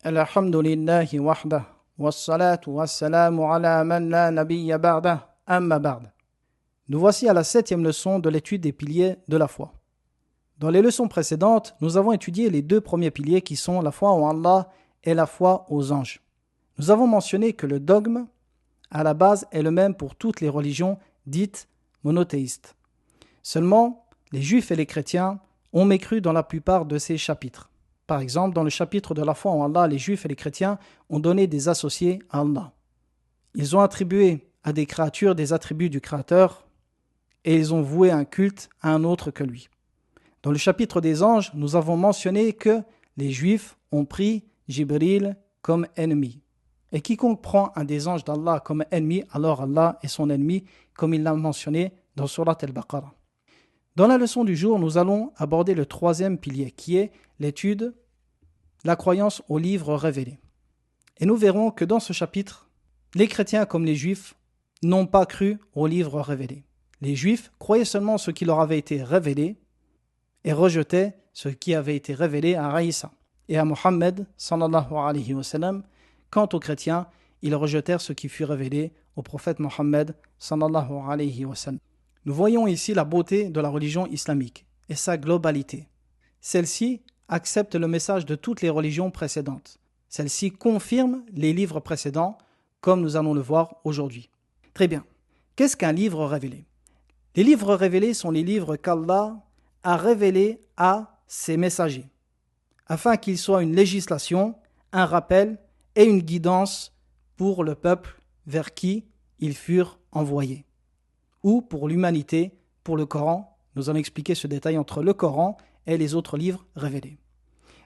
Alhamdulillahi wahdah, wassalatu wassalamu ala man la nabiyya ba'dah, amma ba'd. Nous voici à la 7e leçon de l'étude des piliers de la foi. Dans les leçons précédentes, nous avons étudié les 2 premiers piliers qui sont la foi en Allah et la foi aux anges. Nous avons mentionné que le dogme, à la base, est le même pour toutes les religions dites monothéistes. Seulement, les juifs et les chrétiens ont mécru dans la plupart de ces chapitres. Par exemple, dans le chapitre de la foi en Allah, les juifs et les chrétiens ont donné des associés à Allah. Ils ont attribué à des créatures des attributs du Créateur et ils ont voué un culte à un autre que lui. Dans le chapitre des anges, nous avons mentionné que les juifs ont pris Jibril comme ennemi. Et quiconque prend un des anges d'Allah comme ennemi, alors Allah est son ennemi, comme il l'a mentionné dans Surat Al-Baqarah. Dans la leçon du jour, nous allons aborder le 3e pilier, qui est l'étude, la croyance aux livres révélés. Et nous verrons que dans ce chapitre, les chrétiens comme les juifs n'ont pas cru aux livres révélés. Les juifs croyaient seulement ce qui leur avait été révélé et rejetaient ce qui avait été révélé à Aïssa et à Mohammed sallallahu alayhi wa sallam. Quant aux chrétiens, ils rejetèrent ce qui fut révélé au prophète Mohammed sallallahu alayhi wa sallam. Nous voyons ici la beauté de la religion islamique et sa globalité. Celle-ci accepte le message de toutes les religions précédentes. Celle-ci confirme les livres précédents, comme nous allons le voir aujourd'hui. Très bien. Qu'est-ce qu'un livre révélé ? Les livres révélés sont les livres qu'Allah a révélés à ses messagers, afin qu'ils soient une législation, un rappel et une guidance pour le peuple vers qui ils furent envoyés. Ou pour l'humanité, pour le Coran. Nous allons expliquer ce détail entre le Coran et les autres livres révélés.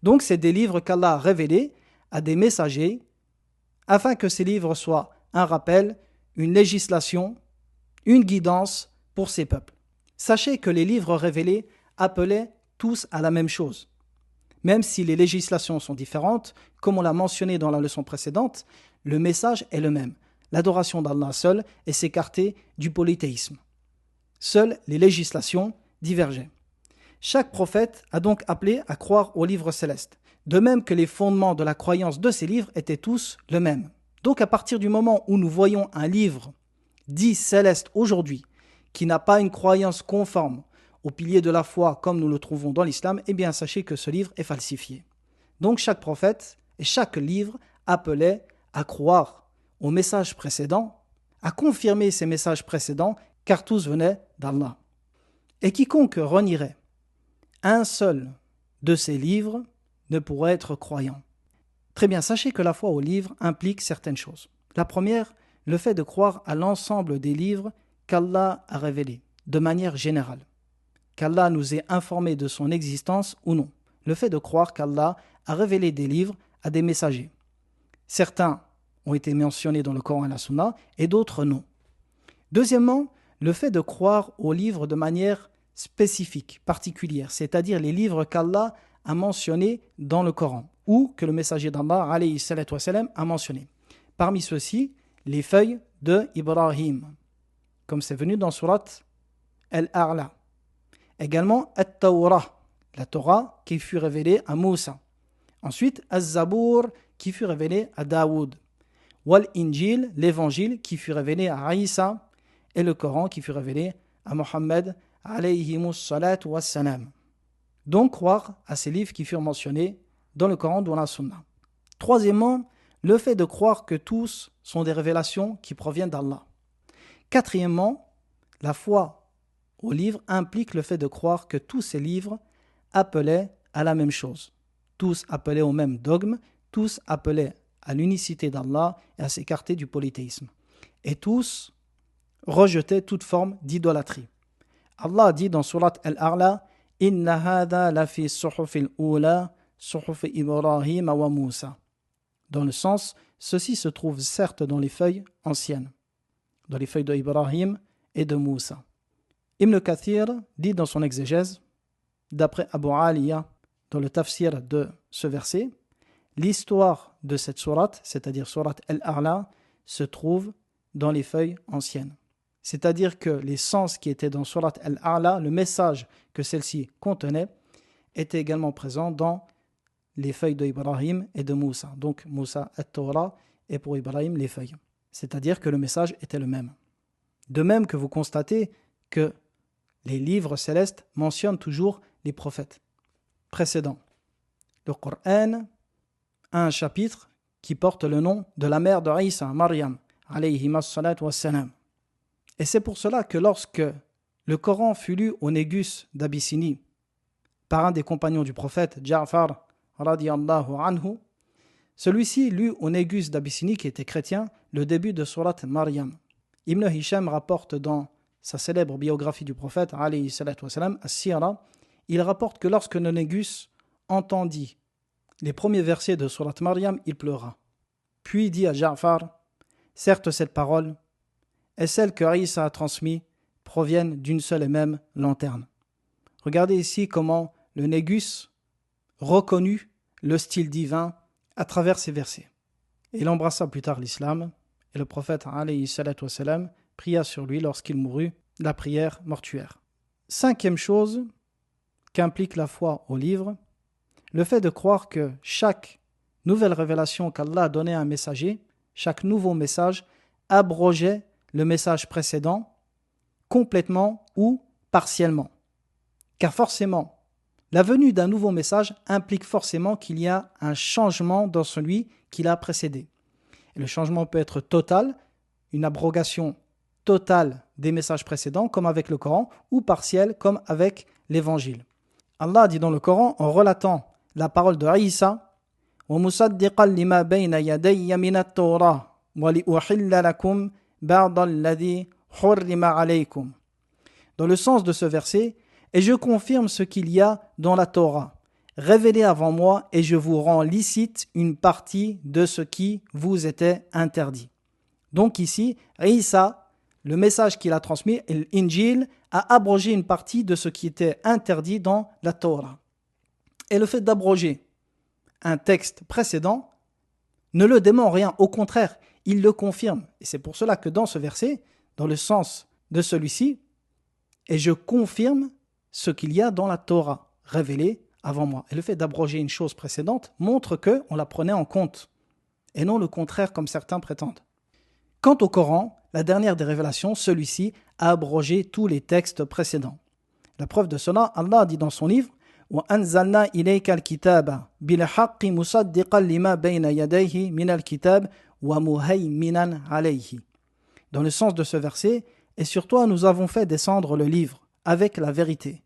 Donc, c'est des livres qu'Allah a révélés à des messagers afin que ces livres soient un rappel, une législation, une guidance pour ces peuples. Sachez que les livres révélés appelaient tous à la même chose. Même si les législations sont différentes, comme on l'a mentionné dans la leçon précédente, le message est le même. L'adoration d'Allah seul et s'écarter du polythéisme. Seules les législations divergeaient. Chaque prophète a donc appelé à croire aux livres célestes, de même que les fondements de la croyance de ces livres étaient tous le même. Donc à partir du moment où nous voyons un livre dit céleste aujourd'hui, qui n'a pas une croyance conforme au pilier de la foi comme nous le trouvons dans l'islam, eh bien sachez que ce livre est falsifié. Donc chaque prophète et chaque livre appelait à croire aux messages précédents, à confirmer ces messages précédents, car tous venaient d'Allah. Et quiconque renierait un seul de ces livres ne pourrait être croyant. Très bien, sachez que la foi aux livres implique certaines choses. La première, le fait de croire à l'ensemble des livres qu'Allah a révélés, de manière générale. Qu'Allah nous ait informés de son existence ou non. Le fait de croire qu'Allah a révélé des livres à des messagers. Certains ont été mentionnés dans le Coran et la Sunna, et d'autres non. Deuxièmement, le fait de croire aux livres de manière spécifique, particulière, c'est-à-dire les livres qu'Allah a mentionnés dans le Coran, ou que le messager d'Allah, alayhi salatu wa salam, a mentionnés. Parmi ceux-ci, les feuilles de Ibrahim, comme c'est venu dans Surat Al-A'la. Également, At-Tawrah, la Torah qui fut révélée à Moussa. Ensuite, Az-Zabour, qui fut révélé à Daoud. Wal-Injil, l'évangile qui fut révélé à Aïssa, et le Coran qui fut révélé à Mohammed alayhimus salatu wassalam. Donc croire à ces livres qui furent mentionnés dans le Coran ou dans la Sunna. Troisièmement, le fait de croire que tous sont des révélations qui proviennent d'Allah. Quatrièmement, la foi aux livres implique le fait de croire que tous ces livres appelaient à la même chose. Tous appelaient au même dogme, tous appelaient à l'unicité d'Allah et à s'écarter du polythéisme. Et tous rejetaient toute forme d'idolâtrie. Allah dit dans Surat Al-A'la, « Inna hadha lafi suhufil ula, suhuf Ibrahim wa Moussa » Dans le sens, ceci se trouve certes dans les feuilles anciennes, dans les feuilles d'Ibrahim et de Moussa. Ibn Kathir dit dans son exégèse, d'après Abu Aliya, dans le tafsir de ce verset, l'histoire de cette sourate, c'est-à-dire sourate Al-A'la, se trouve dans les feuilles anciennes. C'est-à-dire que les sens qui étaient dans sourate Al-A'la, le message que celle-ci contenait, était également présent dans les feuilles d'Ibrahim et de Moussa. Donc Moussa at-Torah et pour Ibrahim les feuilles. C'est-à-dire que le message était le même. De même que vous constatez que les livres célestes mentionnent toujours les prophètes précédents. Le Coran a un chapitre qui porte le nom de la mère de Isa, Maryam, alayhi as-salatu was-salam. Et c'est pour cela que lorsque le Coran fut lu au Négus d'Abyssinie par un des compagnons du prophète, Ja'far radiyallahu anhu, celui-ci lut au Négus d'Abyssinie, qui était chrétien, le début de Surat Maryam. Ibn Hisham rapporte dans sa célèbre biographie du prophète, alayhi salatu wassalam, As-Sira, il rapporte que lorsque le Négus entendit les premiers versets de Surat Maryam, il pleura. Puis dit à Ja'far, certes cette parole et celle que Isa a transmise proviennent d'une seule et même lanterne. Regardez ici comment le Négus reconnut le style divin à travers ces versets. Il embrassa plus tard l'islam et le prophète alayhi salatu wassalam pria sur lui lorsqu'il mourut, la prière mortuaire. Cinquième chose qu'implique la foi au livre, le fait de croire que chaque nouvelle révélation qu'Allah a donnée à un messager, chaque nouveau message abrogeait le message précédent complètement ou partiellement. Car forcément, la venue d'un nouveau message implique forcément qu'il y a un changement dans celui qui l'a précédé. Et le changement peut être total, une abrogation totale des messages précédents, comme avec le Coran, ou partiel, comme avec l'Évangile. Allah dit dans le Coran, en relatant la parole de Isa, وَمُصَدِّقًا لِمَا بَيْنَ يَدَيَّ مِنَ التَّوْرَاةِ وَلِأُحِلَّ لَكُمْ بَعْضَ الَّذِي حُرِّمَ عَلَيْكُمْ. Dans le sens de ce verset, et je confirme ce qu'il y a dans la Torah, révélé avant moi, et je vous rends licite une partie de ce qui vous était interdit. Donc ici, Isa, le message qu'il a transmis, l'Injil, a abrogé une partie de ce qui était interdit dans la Torah. Et le fait d'abroger un texte précédent ne le dément en rien, au contraire, il le confirme. Et c'est pour cela que dans ce verset, dans le sens de celui-ci, et je confirme ce qu'il y a dans la Torah, révélé avant moi. Et le fait d'abroger une chose précédente montre qu'on la prenait en compte, et non le contraire comme certains prétendent. Quant au Coran, la dernière des révélations, celui-ci a abrogé tous les textes précédents. La preuve de cela, Allah dit dans son livre وَأَنزَلْنَا إِلَيْكَ الْكِتَابَ بِالْحَقِّ مُصَدِّقًا لِمَا بَيْنَ يَدَيْهِ مِنَ الْكِتَابِ وَمُهَيْمِنًا عَلَيْهِ. Dans le sens de ce verset, et sur toi nous avons fait descendre le livre avec la vérité,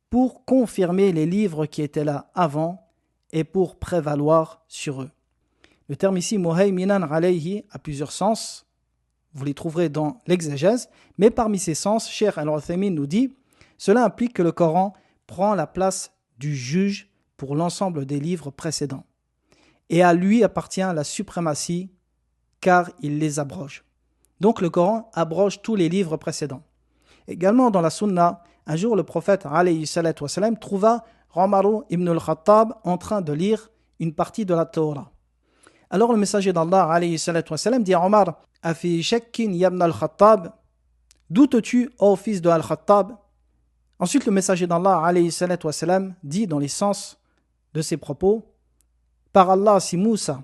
pour confirmer les livres qui étaient là avant et pour prévaloir sur eux. Le terme ici, muhayminan alayhi, a plusieurs sens. Vous les trouverez dans l'exégèse, mais parmi ces sens, Cheikh Al-Uthaymin nous dit, cela implique que le Coran prend la place du juge pour l'ensemble des livres précédents. Et à lui appartient la suprématie, car il les abroge. Donc le Coran abroge tous les livres précédents. Également dans la Sunna, un jour le prophète alayhi salatu wassalam trouva Omar ibn al-Khattab en train de lire une partie de la Torah. Alors le messager d'Allah alayhi salatu wassalam dit à Omar, Afi shakkin yabn al-Khattab, doutes-tu, ô fils de al-Khattab? Ensuite le messager d'Allah alayhi salatu wassalam dit dans les sens de ses propos, par Allah, si Moussa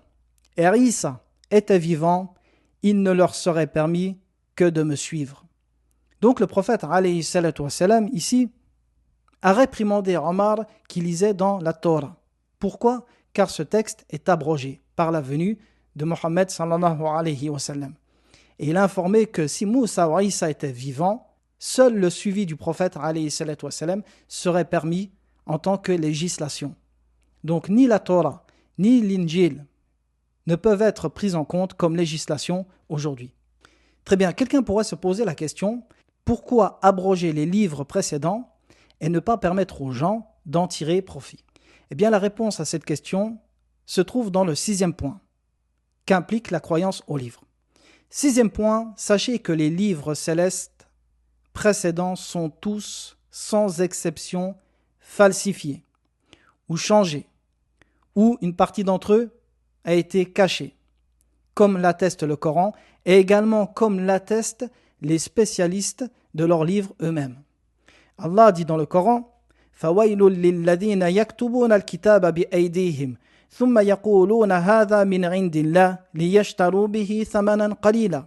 et Isa étaient vivants, il ne leur serait permis que de me suivre. Donc le prophète alayhi salatu wassalam ici a réprimandé Omar qui lisait dans la Torah. Pourquoi? Car ce texte est abrogé par la venue de Mohammed sallallahu alayhi wa sallam. Et il a informé que si Moussa ou Isa étaient vivants, seul le suivi du prophète alayhi salatu wa sallam serait permis en tant que législation. Donc ni la Torah ni l'Injil ne peuvent être pris en compte comme législation aujourd'hui. Très bien, quelqu'un pourrait se poser la question, pourquoi abroger les livres précédents et ne pas permettre aux gens d'en tirer profit? Eh bien la réponse à cette question se trouve dans le 6e point, qu'implique la croyance aux livres. 6e point, sachez que les livres célestes précédents sont tous, sans exception, falsifiés ou changés, ou une partie d'entre eux a été cachée, comme l'atteste le Coran, et également comme l'attestent les spécialistes de leurs livres eux-mêmes. Allah dit dans le Coran, فويل للذين يكتبون الكتاب بأيديهم ثم يقولون هذا من عند الله ليشتروا به ثمنا قليلا.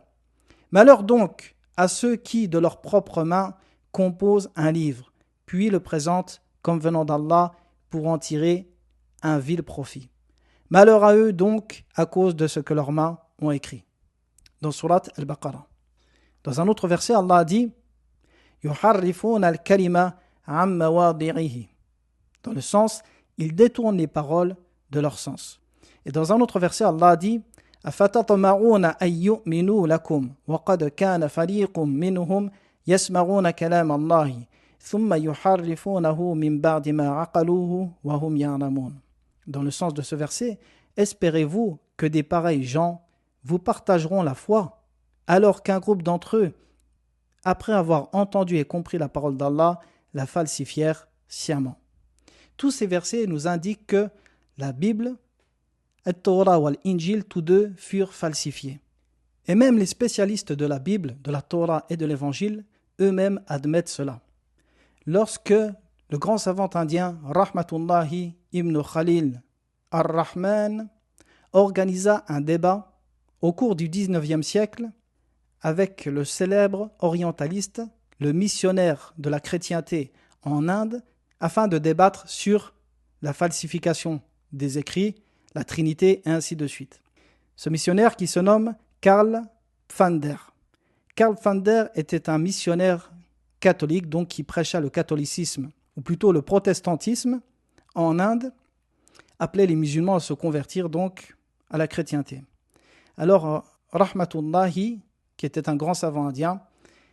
Malheur donc à ceux qui, de leurs propres mains, composent un livre, puis le présentent comme venant d'Allah pour en tirer un vil profit. Malheur à eux donc à cause de ce que leurs mains ont écrit. Dans Surat Al-Baqarah. Dans un autre verset, Allah a dit يُحَرِّفُونَ الْكَلِمَ عَمَّ مَوَاضِعِهِ. Dans le sens, ils détournent les paroles de leur sens. Et dans un autre verset, Allah a dit أَفَتَطْمَعُونَ أَن يُؤْمِنُوا لَكُمْ وَقَدْ كَانَ فَرِيقٌ مِّنْهُمْ يَسْمَعُونَ كَلَامَ اللَّهِ ثُمَّ يُحَرِّفُونَهُ مِنْ بَعْدِ مَا عَقَلُوهُ وَهُمْ يَعْلَمُونَ. Dans le sens de ce verset, espérez-vous que des pareils gens vous partageront la foi, alors qu'un groupe d'entre eux, après avoir entendu et compris la parole d'Allah, la falsifièrent sciemment. Tous ces versets nous indiquent que la Bible, At-Torah ou l'Injil, tous deux furent falsifiés. Et même les spécialistes de la Bible, de la Torah et de l'Évangile, eux-mêmes admettent cela. Lorsque le grand savant indien Rahmatullahi ibn Khalil ar-Rahman organisa un débat au cours du 19e siècle avec le célèbre orientaliste, le missionnaire de la chrétienté en Inde, afin de débattre sur la falsification des écrits, la Trinité et ainsi de suite. Ce missionnaire qui se nomme Karl Pfander. Karl Pfander était un missionnaire catholique, donc qui prêcha le catholicisme, ou plutôt le protestantisme, en Inde, appelait les musulmans à se convertir donc à la chrétienté. Alors, Rahmatullahi, qui était un grand savant indien,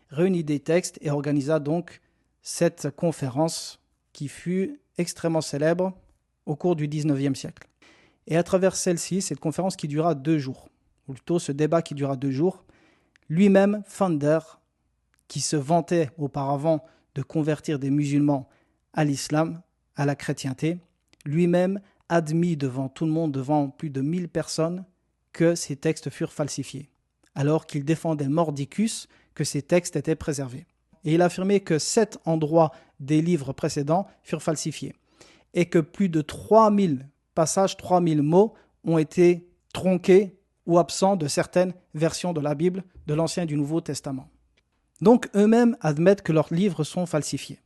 réunit des textes et organisa donc cette conférence qui fut extrêmement célèbre au cours du 19e siècle. Et à travers celle-ci, cette conférence qui dura 2 jours, ou plutôt ce débat qui dura 2 jours, lui-même, Pfander, qui se vantait auparavant de convertir des musulmans à l'islam, à la chrétienté, lui-même admit devant tout le monde, devant plus de 1000 personnes, que ces textes furent falsifiés, alors qu'il défendait mordicus que ces textes étaient préservés. Et il affirmait que 7 endroits des livres précédents furent falsifiés, et que plus de 3000 passages, 3000 mots ont été tronqués ou absents de certaines versions de la Bible, de l'Ancien et du Nouveau Testament. Donc eux-mêmes admettent que leurs livres sont falsifiés.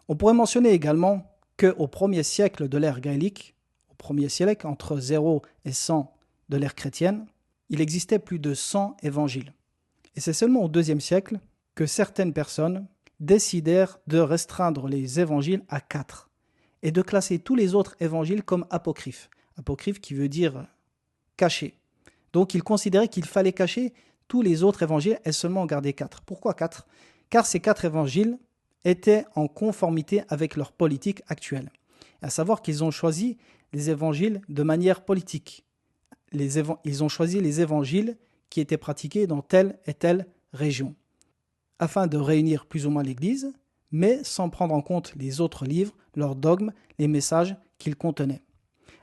On pourrait mentionner également qu'au 1er siècle de l'ère gaélique, au 1er siècle, entre 0 et 100 de l'ère chrétienne, il existait plus de 100 évangiles. Et c'est seulement au 2e siècle que certaines personnes décidèrent de restreindre les évangiles à 4 et de classer tous les autres évangiles comme apocryphes. Apocryphe qui veut dire caché. Donc ils considéraient qu'il fallait cacher tous les autres évangiles et seulement en garder 4. Pourquoi 4 ? Car ces 4 évangiles étaient en conformité avec leur politique actuelle. À savoir qu'ils ont choisi les évangiles de manière politique. Ils ont choisi les évangiles qui étaient pratiqués dans telle et telle région, afin de réunir plus ou moins l'Église, mais sans prendre en compte les autres livres, leurs dogmes, les messages qu'ils contenaient.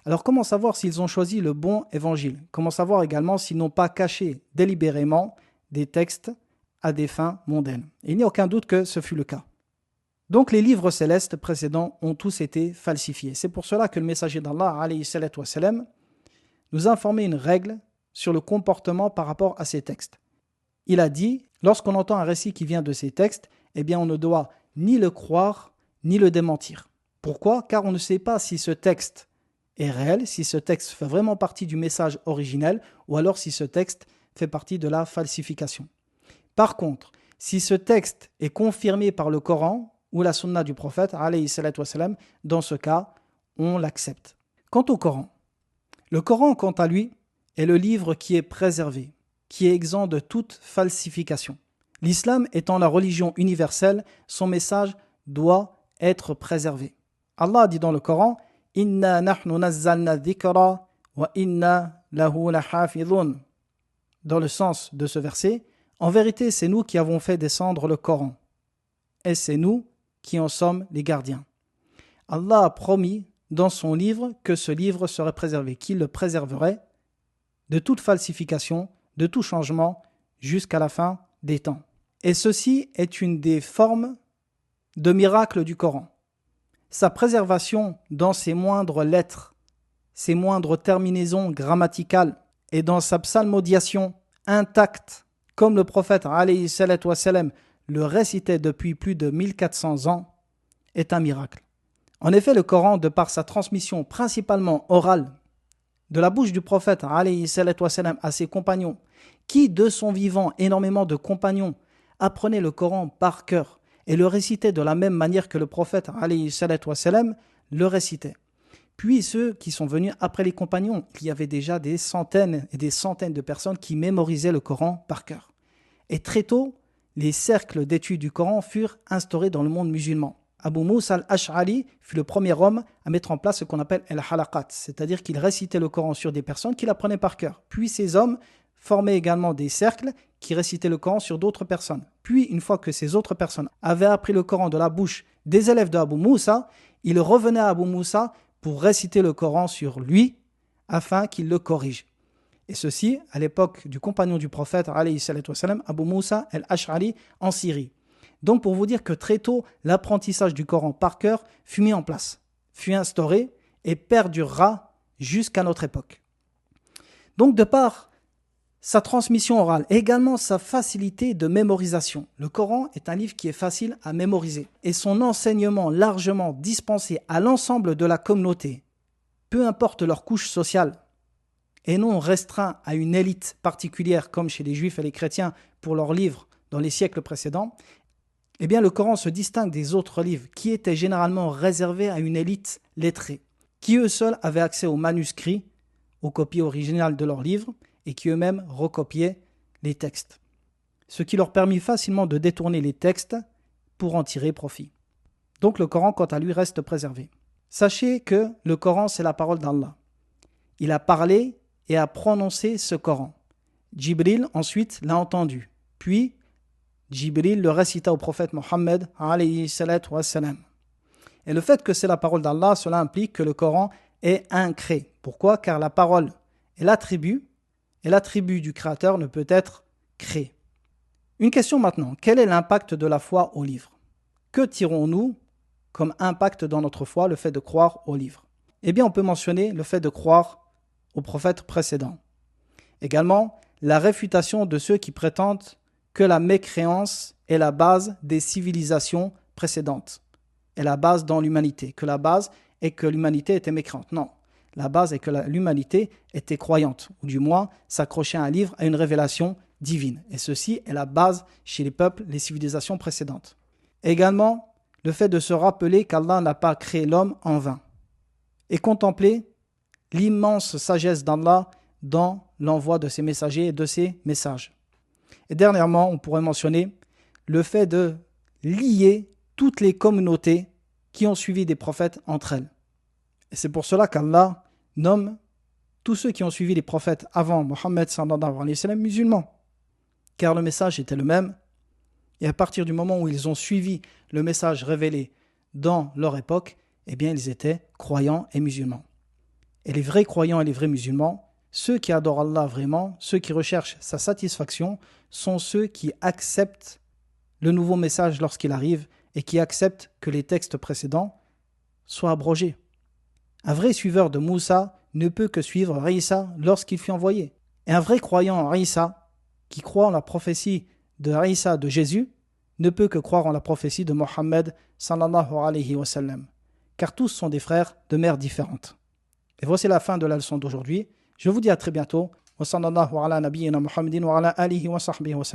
Alors comment savoir s'ils ont choisi le bon évangile ? Comment savoir également s'ils n'ont pas caché délibérément des textes à des fins mondaines ? Et il n'y a aucun doute que ce fut le cas. Donc les livres célestes précédents ont tous été falsifiés. C'est pour cela que le messager d'Allah, alayhi salatu wa salam, nous a informé une règle sur le comportement par rapport à ces textes. Il a dit, lorsqu'on entend un récit qui vient de ces textes, eh bien on ne doit ni le croire, ni le démentir. Pourquoi ? Car on ne sait pas si ce texte est réel, si ce texte fait vraiment partie du message originel, ou alors si ce texte fait partie de la falsification. Par contre, si ce texte est confirmé par le Coran ou la Sunna du prophète, alayhi salatu wa salam, dans ce cas, on l'accepte. Quant au Coran, le Coran, quant à lui, est le livre qui est préservé, qui est exempt de toute falsification. L'islam étant la religion universelle, son message doit être préservé. Allah dit dans le Coran « Inna nahnu nazzalna dhikra wa inna lahu lahafidhun » Dans le sens de ce verset, en vérité, c'est nous qui avons fait descendre le Coran, et c'est nous qui en sommes les gardiens. Allah a promis dans son livre que ce livre serait préservé, qu'il le préserverait de toute falsification, de tout changement, jusqu'à la fin des temps. Et ceci est une des formes de miracle du Coran. sa préservation dans ses moindres lettres, ses moindres terminaisons grammaticales et dans sa psalmodiation intacte, comme le prophète alayhi salatu wassalam le récitait depuis plus de 1400 ans, est un miracle. En effet, le Coran, de par sa transmission principalement orale, de la bouche du prophète alayhi salatu wassalam à ses compagnons, qui de son vivant, énormément de compagnons, apprenaient le Coran par cœur et le récitaient de la même manière que le prophète alayhi salatu wassalam le récitait. Puis ceux qui sont venus après les compagnons, il y avait déjà des centaines et des centaines de personnes qui mémorisaient le Coran par cœur. Et très tôt, les cercles d'études du Coran furent instaurés dans le monde musulman. Abu Musa al-Ash'ari fut le premier homme à mettre en place ce qu'on appelle al-halaqat, c'est-à-dire qu'il récitait le Coran sur des personnes qui l'apprenaient par cœur. Puis ces hommes formaient également des cercles qui récitaient le Coran sur d'autres personnes. Puis, une fois que ces autres personnes avaient appris le Coran de la bouche des élèves de Abu Musa, ils revenaient à Abu Musa pour réciter le Coran sur lui afin qu'il le corrige. Et ceci à l'époque du compagnon du prophète, alayhi salatu wassalam, Abu Musa al-Ash'ari en Syrie. Donc pour vous dire que très tôt, l'apprentissage du Coran par cœur fut mis en place, fut instauré et perdurera jusqu'à notre époque. Donc de par sa transmission orale et également sa facilité de mémorisation, le Coran est un livre qui est facile à mémoriser et son enseignement largement dispensé à l'ensemble de la communauté, peu importe leur couche sociale, et non restreint à une élite particulière comme chez les juifs et les chrétiens pour leurs livres dans les siècles précédents, eh bien le Coran se distingue des autres livres qui étaient généralement réservés à une élite lettrée, qui eux seuls avaient accès aux manuscrits, aux copies originales de leurs livres et qui eux-mêmes recopiaient les textes, ce qui leur permit facilement de détourner les textes pour en tirer profit. Donc le Coran, quant à lui, reste préservé. Sachez que le Coran, c'est la parole d'Allah. Il a parlé et a prononcé ce Coran. Jibril ensuite l'a entendu. Puis, Jibril le récita au prophète Mohammed alayhi salatu wassalam. Et le fait que c'est la parole d'Allah, cela implique que le Coran est incré. Pourquoi ? Car la parole est l'attribut, et l'attribut du Créateur ne peut être créé. Une question maintenant, quel est l'impact de la foi au livre ? Que tirons-nous comme impact dans notre foi, le fait de croire au livre ? Eh bien, on peut mentionner le fait de croire aux prophètes précédents. Également, la réfutation de ceux qui prétendent que la mécréance est la base des civilisations précédentes, est la base dans l'humanité, que la base est que l'humanité était mécréante. Non, la base est que l'humanité était croyante, ou du moins s'accrochait à un livre, à une révélation divine. Et ceci est la base chez les peuples, les civilisations précédentes. Également, le fait de se rappeler qu'Allah n'a pas créé l'homme en vain. Et contempler l'immense sagesse d'Allah dans l'envoi de ses messagers et de ses messages. Et dernièrement, on pourrait mentionner le fait de lier toutes les communautés qui ont suivi des prophètes entre elles. Et c'est pour cela qu'Allah nomme tous ceux qui ont suivi les prophètes avant Mohammed sallallahu alayhi wa sallam musulmans, car le message était le même. Et à partir du moment où ils ont suivi le message révélé dans leur époque, eh bien ils étaient croyants et musulmans. Et les vrais croyants et les vrais musulmans, ceux qui adorent Allah vraiment, ceux qui recherchent sa satisfaction, sont ceux qui acceptent le nouveau message lorsqu'il arrive et qui acceptent que les textes précédents soient abrogés. Un vrai suiveur de Moussa ne peut que suivre Isa lorsqu'il fut envoyé. Et un vrai croyant en Isa, qui croit en la prophétie de Isa de Jésus, ne peut que croire en la prophétie de Mohammed sallallahu alayhi wa sallam. Car tous sont des frères de mères différentes. Et voici la fin de la leçon d'aujourd'hui. Je vous dis à très bientôt. Wa sallallahu ala nabiyyina Muhammadin wa ala alihi wa sahbihi wa sallam.